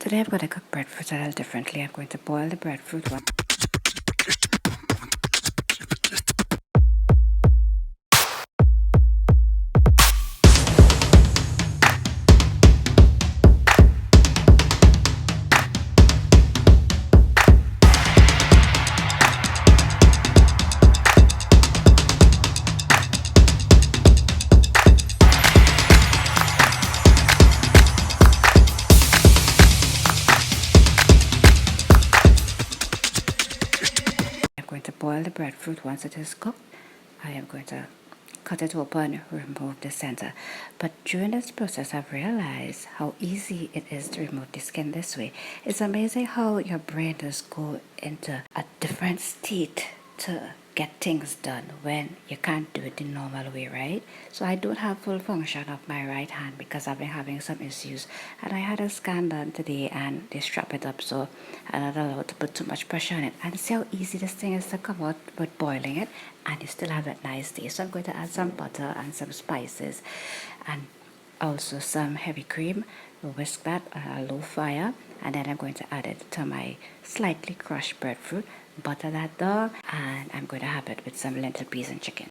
Today I'm going to cook breadfruit a little differently. I'm going to boil the breadfruit one. I'm going to boil the breadfruit. Once it is cooked, I am going to cut it open, remove the center. But during this process, I've realized how easy it is to remove the skin this way. It's amazing how your brain just go into a different state to get things done when you can't do it the normal way, right? So I don't have full function of my right hand because I've been having some issues, and I had a scan done today and they strap it up so I'm not allowed to put too much pressure on it. And see how easy this thing is to come out with boiling it, and you still have that nice taste. So I'm going to add some butter and some spices and also some heavy cream. Whisk that on a low fire, and then I'm going to add it to my slightly crushed breadfruit, butter that down, and I'm going to have it with some lentil peas and chicken.